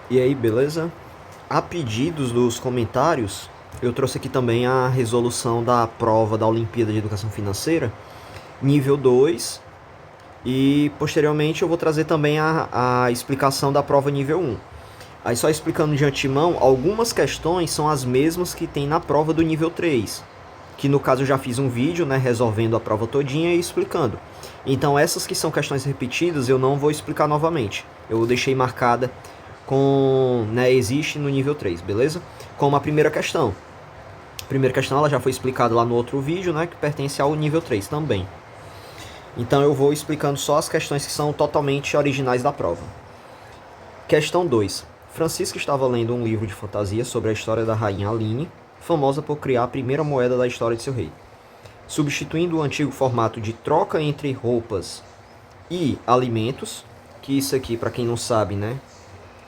E aí, beleza? A pedidos dos comentários, eu trouxe aqui também a resolução da prova da Olimpíada de Educação Financeira, nível 2, e posteriormente eu vou trazer também a explicação da prova nível 1. Aí só explicando de antemão, algumas questões são as mesmas que tem na prova do nível 3, que no caso eu já fiz um vídeo, né, resolvendo a prova todinha e explicando. Então essas que são questões repetidas eu não vou explicar novamente. Eu deixei marcada com, né, existe no nível 3, beleza? Como a primeira questão. A primeira questão ela já foi explicada lá no outro vídeo, né, que pertence ao nível 3 também. Então eu vou explicando só as questões que são totalmente originais da prova. Questão 2. Francisco estava lendo um livro de fantasia sobre a história da rainha Aline, famosa por criar a primeira moeda da história de seu rei. Substituindo o antigo formato de troca entre roupas e alimentos, que isso aqui, para quem não sabe, né,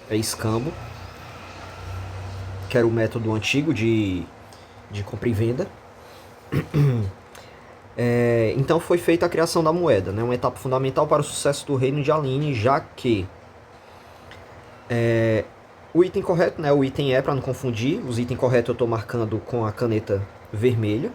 é escambo, que era o método antigo de compra e venda. Então foi feita a criação da moeda, né, uma etapa fundamental para o sucesso do reino de Aline, já que o item correto, né, o item para não confundir, os itens corretos eu estou marcando com a caneta vermelha,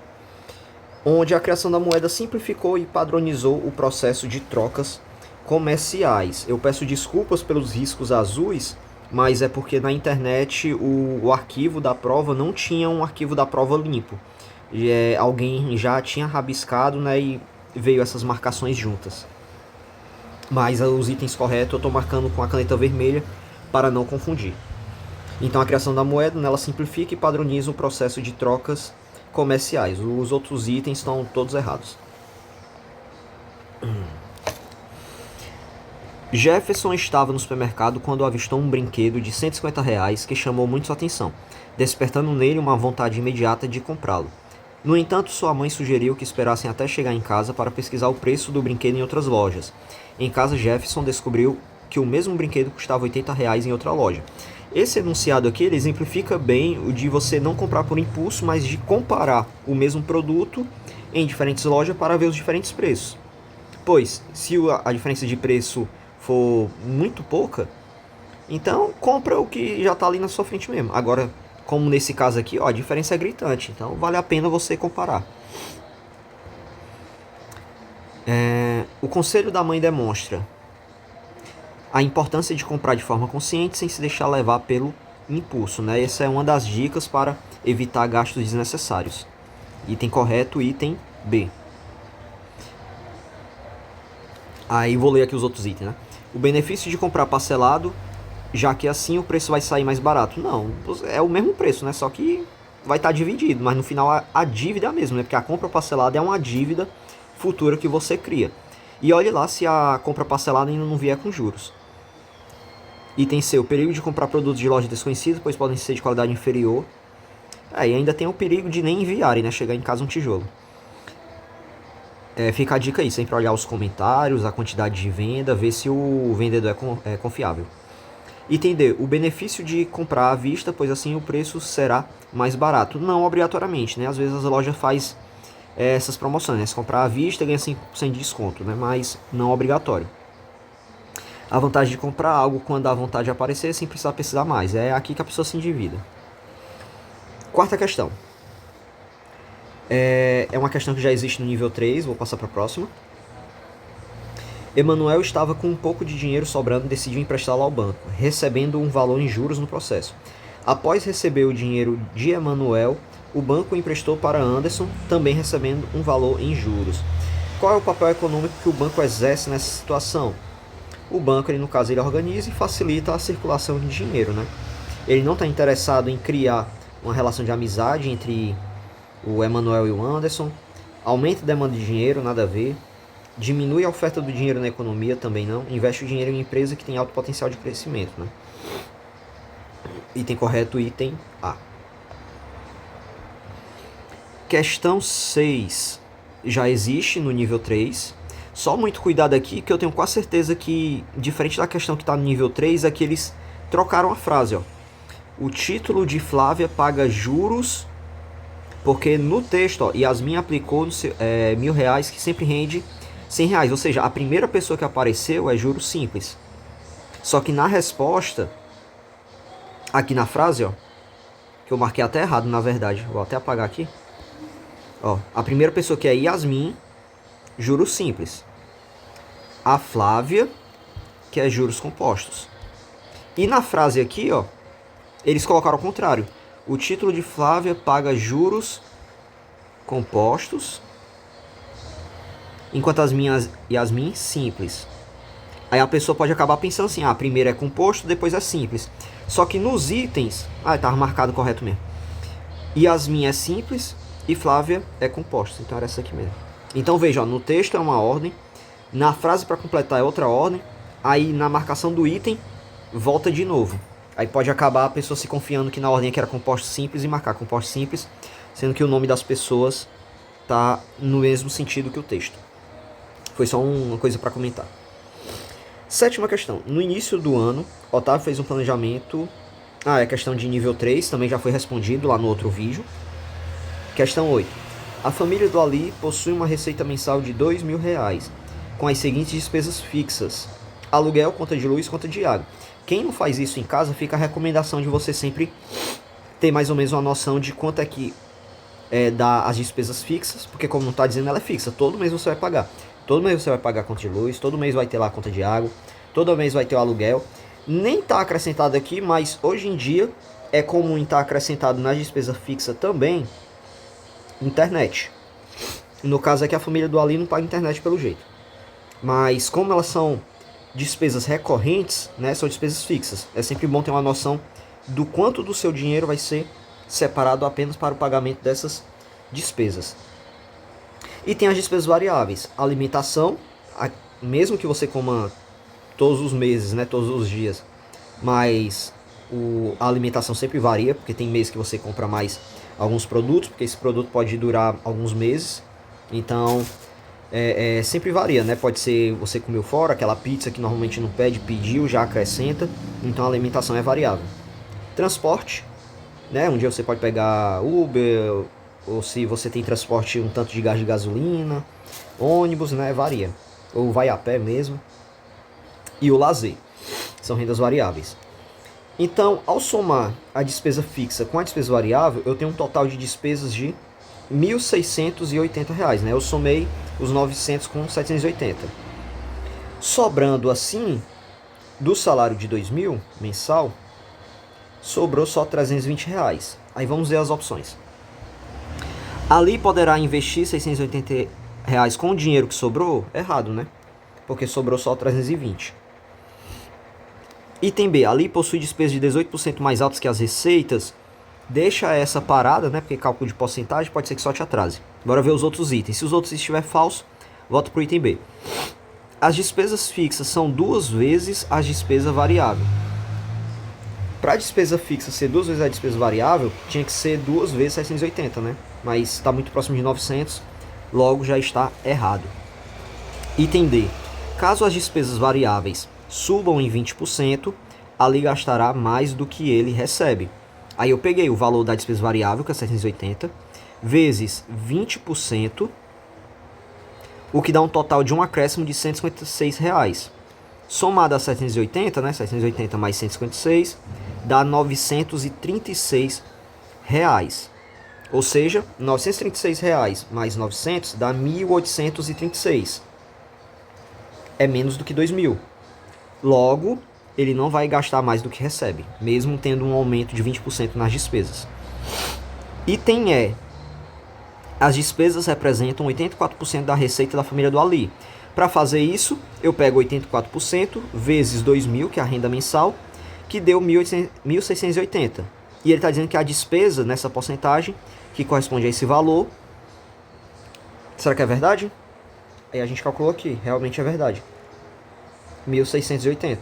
onde a criação da moeda simplificou e padronizou o processo de trocas comerciais. Eu peço desculpas pelos riscos azuis, mas é porque na internet o arquivo da prova não tinha um arquivo da prova limpo. Alguém já tinha rabiscado, né, e veio essas marcações juntas. Mas os itens corretos eu estou marcando com a caneta vermelha para não confundir. Então a criação da moeda, né, ela simplifica e padroniza o processo de trocas comerciais. Os outros itens estão todos errados. Jefferson estava no supermercado quando avistou um brinquedo de R$ 150 que chamou muito sua atenção, despertando nele uma vontade imediata de comprá-lo. No entanto, sua mãe sugeriu que esperassem até chegar em casa para pesquisar o preço do brinquedo em outras lojas. Em casa, Jefferson descobriu que o mesmo brinquedo custava R$ 80 em outra loja. Esse enunciado aqui ele exemplifica bem o de você não comprar por impulso, mas de comparar o mesmo produto em diferentes lojas para ver os diferentes preços. Pois, se a diferença de preço for muito pouca, então compra o que já está ali na sua frente mesmo. Agora, como nesse caso aqui, ó, a diferença é gritante, então vale a pena você comparar. O conselho da mãe demonstra a importância de comprar de forma consciente sem se deixar levar pelo impulso, né? Essa é uma das dicas para evitar gastos desnecessários. Item correto, item B. Aí vou ler aqui os outros itens, né? O benefício de comprar parcelado, já que assim o preço vai sair mais barato. Não, é o mesmo preço, né? Só que vai estar dividido, mas no final a dívida é a mesma, né? Porque a compra parcelada é uma dívida futura que você cria. E olhe lá se a compra parcelada ainda não vier com juros. Item C, o perigo de comprar produtos de loja desconhecida, pois podem ser de qualidade inferior. E ainda tem o perigo de nem enviarem, né? Chegar em casa um tijolo. Fica a dica aí, sempre olhar os comentários, a quantidade de venda, ver se o vendedor é confiável. Item D, o benefício de comprar à vista, pois assim o preço será mais barato. Não obrigatoriamente, né? Às vezes as lojas faz essas promoções, né? Se comprar à vista ganha 5% de desconto, né? Mas não obrigatório. A vantagem de comprar algo quando a vontade aparecer sem precisar mais. É aqui que a pessoa se endivida. Quarta questão. É uma questão que já existe no nível 3, vou passar para a próxima. Emanuel estava com um pouco de dinheiro sobrando e decidiu emprestá-lo ao banco, recebendo um valor em juros no processo. Após receber o dinheiro de Emanuel, o banco emprestou para Anderson, também recebendo um valor em juros. Qual é o papel econômico que o banco exerce nessa situação? O banco, no caso, ele organiza e facilita a circulação de dinheiro, né? Ele não está interessado em criar uma relação de amizade entre o Emanuel e o Anderson, aumenta a demanda de dinheiro, nada a ver, diminui a oferta do dinheiro na economia, também não, investe o dinheiro em empresa que tem alto potencial de crescimento, né? Item correto, item A. Questão 6 já existe no nível 3. Só muito cuidado aqui, que eu tenho quase certeza que, diferente da questão que está no nível 3, é que eles trocaram a frase, ó. O título de Flávia paga juros, porque no texto, ó, Yasmin aplicou R$ 1.000, que sempre rende R$ 100. Ou seja, a primeira pessoa que apareceu é juros simples. Só que na resposta, aqui na frase, ó, que eu marquei até errado, na verdade. Vou até apagar aqui. Ó, a primeira pessoa que é Yasmin, juros simples. A Flávia, que é juros compostos. E na frase aqui, ó, eles colocaram ao contrário. O título de Flávia paga juros compostos, enquanto as minhas Yasmin, simples. Aí a pessoa pode acabar pensando assim, ah, primeiro é composto, depois é simples. Só que nos itens, estava marcado correto mesmo. Yasmin é simples e Flávia é composto. Então era essa aqui mesmo. Então veja, ó, no texto é uma ordem, na frase para completar é outra ordem, aí na marcação do item volta de novo. Aí pode acabar a pessoa se confiando que na ordem aqui era composto simples e marcar composto simples, sendo que o nome das pessoas tá no mesmo sentido que o texto. Foi só uma coisa para comentar. Sétima questão. No início do ano, Otávio fez um planejamento. É questão de nível 3, também já foi respondido lá no outro vídeo. Questão 8. A família do Ali possui uma receita mensal de R$2.000, com as seguintes despesas fixas: aluguel, conta de luz, conta de água. Quem não faz isso em casa, fica a recomendação de você sempre ter mais ou menos uma noção de quanto é que dá as despesas fixas, porque como não está dizendo, ela é fixa, todo mês você vai pagar. Todo mês você vai pagar a conta de luz, todo mês vai ter lá a conta de água, todo mês vai ter o aluguel. Nem está acrescentado aqui, mas hoje em dia é comum estar acrescentado na despesa fixa também internet. No caso aqui a família do Ali não paga internet pelo jeito. Mas como elas são despesas recorrentes, né, são despesas fixas, é sempre bom ter uma noção do quanto do seu dinheiro vai ser separado apenas para o pagamento dessas despesas. E tem as despesas variáveis. Alimentação, mesmo que você coma todos os meses, né, todos os dias, mas a alimentação sempre varia, porque tem meses que você compra mais alguns produtos, porque esse produto pode durar alguns meses. Então sempre varia, né? Pode ser você comeu fora, aquela pizza que normalmente não pede, pediu, já acrescenta. Então a alimentação é variável. Transporte, né? Um dia você pode pegar Uber, ou se você tem transporte, um tanto de gás de gasolina, ônibus, né? Varia. Ou vai a pé mesmo. E o lazer. São rendas variáveis. Então, ao somar a despesa fixa com a despesa variável, eu tenho um total de despesas de R$1.680, né? Eu somei os 900 com 780. Sobrando assim, do salário de 2.000 mensal, sobrou só R$320. Aí vamos ver as opções. Ali poderá investir R$680 com o dinheiro que sobrou? Errado, né? Porque sobrou só 320. Item B. Ali possui despesas de 18% mais altas que as receitas. Deixa essa parada, né? Porque cálculo de porcentagem pode ser que só te atrase. Bora ver os outros itens. Se os outros estiver falso, volta para o item B. As despesas fixas são 2 vezes a despesa variável. Para a despesa fixa ser 2 vezes a despesa variável, tinha que ser 2 vezes 780, né? Mas está muito próximo de 900, logo já está errado. Item D. Caso as despesas variáveis subam em 20%, Ali gastará mais do que ele recebe. Aí eu peguei o valor da despesa variável, que é 780, vezes 20%, o que dá um total de um acréscimo de R$156. Somado a 780, né? 780 mais 156, dá R$936. Ou seja, R$936 mais 900 dá 1.836. É menos do que 2.000. Logo, ele não vai gastar mais do que recebe, mesmo tendo um aumento de 20% nas despesas. Item E. As despesas representam 84% da receita da família do Ali. Para fazer isso, eu pego 84% vezes 2.000, que é a renda mensal, que deu 1.680. E ele está dizendo que a despesa nessa porcentagem, que corresponde a esse valor... Será que é verdade? Aí a gente calculou aqui, realmente é verdade. 1.680,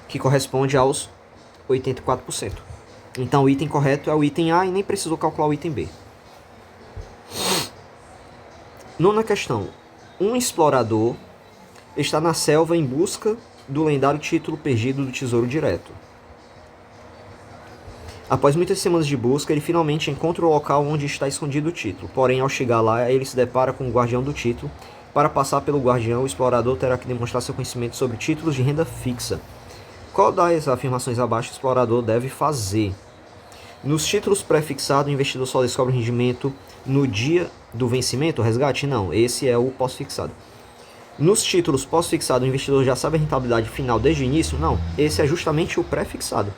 que corresponde aos 84%. Então o item correto é o item A e nem precisou calcular o item B. Nona questão. Um explorador está na selva em busca do lendário título perdido do Tesouro Direto. Após muitas semanas de busca, ele finalmente encontra o local onde está escondido o título. Porém, ao chegar lá, ele se depara com o guardião do título. Para passar pelo guardião, o explorador terá que demonstrar seu conhecimento sobre títulos de renda fixa. Qual das afirmações abaixo o explorador deve fazer? Nos títulos pré-fixados, o investidor só descobre o rendimento no dia do vencimento, resgate? Não, esse é o pós-fixado. Nos títulos pós-fixados, o investidor já sabe a rentabilidade final desde o início? Não, esse é justamente o pré-fixado.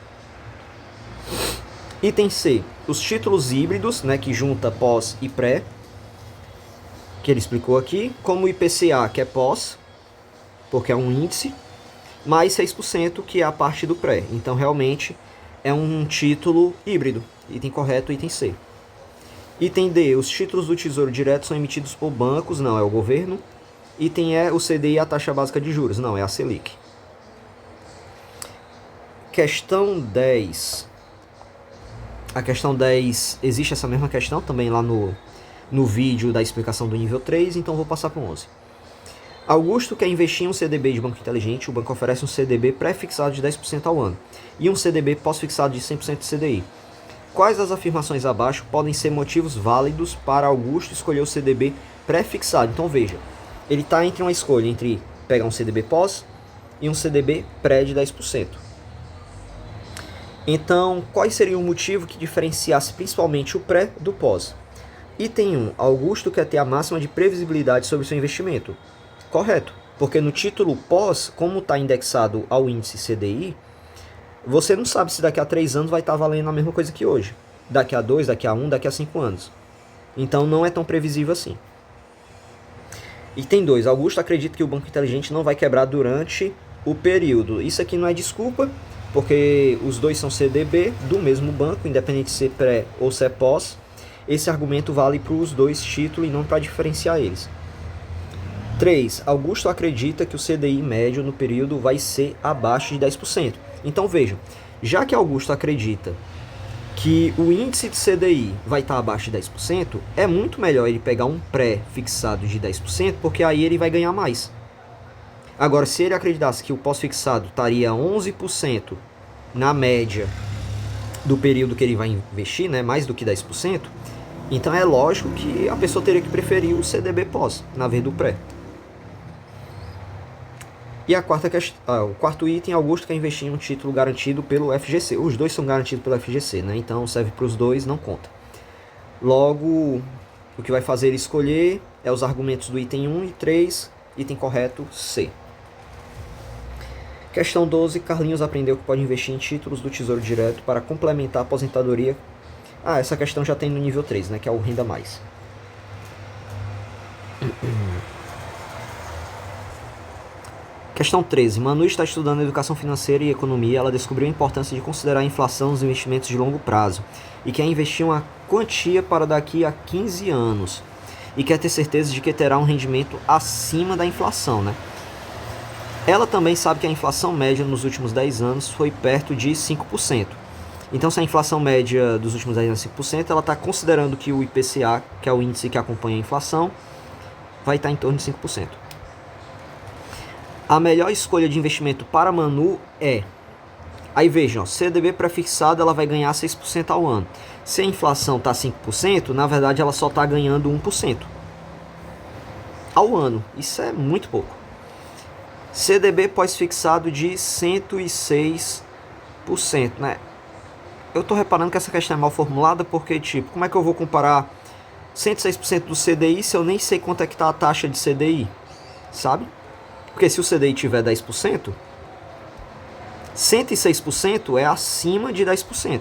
Item C, os títulos híbridos, né, que junta pós e pré, que ele explicou aqui, como o IPCA, que é pós, porque é um índice, mais 6%, que é a parte do pré. Então, realmente, é um título híbrido. Item correto, item C. Item D, os títulos do Tesouro Direto são emitidos por bancos, não é o governo. Item E, o CDI, a taxa básica de juros, não é a Selic. Questão 10. A questão 10, existe essa mesma questão também lá no vídeo da explicação do nível 3, então vou passar para o 11. Augusto quer investir em um CDB de banco inteligente, o banco oferece um CDB pré-fixado de 10% ao ano e um CDB pós-fixado de 100% de CDI. Quais das afirmações abaixo podem ser motivos válidos para Augusto escolher o CDB pré-fixado? Então veja, ele está entre uma escolha entre pegar um CDB pós e um CDB pré de 10%. Então, qual seria o motivo que diferenciasse principalmente o pré do pós? Item 1. Augusto quer ter a máxima de previsibilidade sobre seu investimento. Correto, porque no título pós, como está indexado ao índice CDI, você não sabe se daqui a 3 anos vai estar valendo a mesma coisa que hoje. Daqui a 2, daqui a 1, daqui a 5 anos. Então não é tão previsível assim. Item 2. Augusto acredita que o banco inteligente não vai quebrar durante o período. Isso aqui não é desculpa, porque os dois são CDB do mesmo banco, independente de ser pré ou se é pós. Esse argumento vale para os dois títulos e não para diferenciar eles. 3. Augusto acredita que o CDI médio no período vai ser abaixo de 10%. Então vejam, já que Augusto acredita que o índice de CDI vai estar abaixo de 10%, é muito melhor ele pegar um pré-fixado de 10%, porque aí ele vai ganhar mais. Agora, se ele acreditasse que o pós-fixado estaria 11% na média do período que ele vai investir, né, mais do que 10%, então é lógico que a pessoa teria que preferir o CDB pós, na vez do pré. E a o quarto item, Augusto quer investir em um título garantido pelo FGC. Os dois são garantidos pelo FGC, né? Então serve para os dois, não conta. Logo, o que vai fazer ele escolher é os argumentos do item 1 e 3, item correto C. Questão 12, Carlinhos aprendeu que pode investir em títulos do Tesouro Direto para complementar a aposentadoria. Essa questão já tem no nível 3, né? Que é o Renda Mais. Questão 13. Manu está estudando educação financeira e economia. Ela descobriu a importância de considerar a inflação nos investimentos de longo prazo e quer investir uma quantia para daqui a 15 anos e quer ter certeza de que terá um rendimento acima da inflação, né? Ela também sabe que a inflação média nos últimos 10 anos foi perto de 5%. Então, se a inflação média dos últimos 10 anos é 5%, ela está considerando que o IPCA, que é o índice que acompanha a inflação, vai estar em torno de 5%. A melhor escolha de investimento para Manu é... Aí vejam, CDB pré-fixado ela vai ganhar 6% ao ano. Se a inflação está 5%, na verdade ela só está ganhando 1% ao ano. Isso é muito pouco. CDB pós-fixado de 106%, né? Eu estou reparando que essa questão é mal formulada porque, tipo, como é que eu vou comparar 106% do CDI se eu nem sei quanto é que está a taxa de CDI, sabe? Porque se o CDI tiver 10%, 106% é acima de 10%.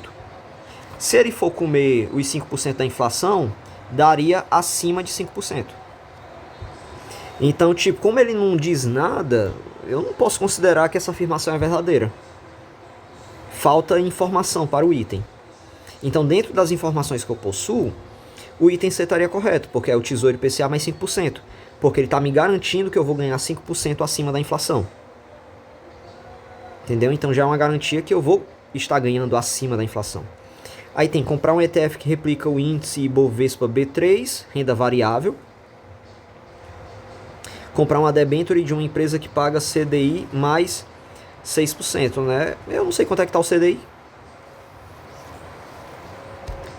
Se ele for comer os 5% da inflação, daria acima de 5%. Então, tipo, como ele não diz nada, eu não posso considerar que essa afirmação é verdadeira. Falta informação para o item. Então, dentro das informações que eu possuo, o item C estaria correto, porque é o Tesouro IPCA mais 5%. Porque ele está me garantindo que eu vou ganhar 5% acima da inflação. Entendeu? Então já é uma garantia que eu vou estar ganhando acima da inflação. Aí tem comprar um ETF que replica o índice Ibovespa B3, renda variável. Comprar uma debenture de uma empresa que paga CDI mais 6%, né? Eu não sei quanto é que está o CDI.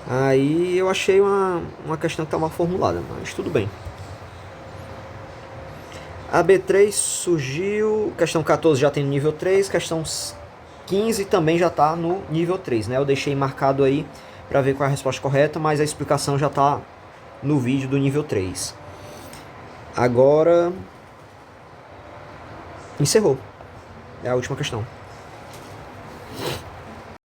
Aí eu achei uma questão que está mal formulada, mas tudo bem. A B3 surgiu, questão 14 já tem no nível 3, questão 15 também já está no nível 3, né? Eu deixei marcado aí para ver qual é a resposta correta, mas a explicação já está no vídeo do nível 3. Agora, encerrou. É a última questão.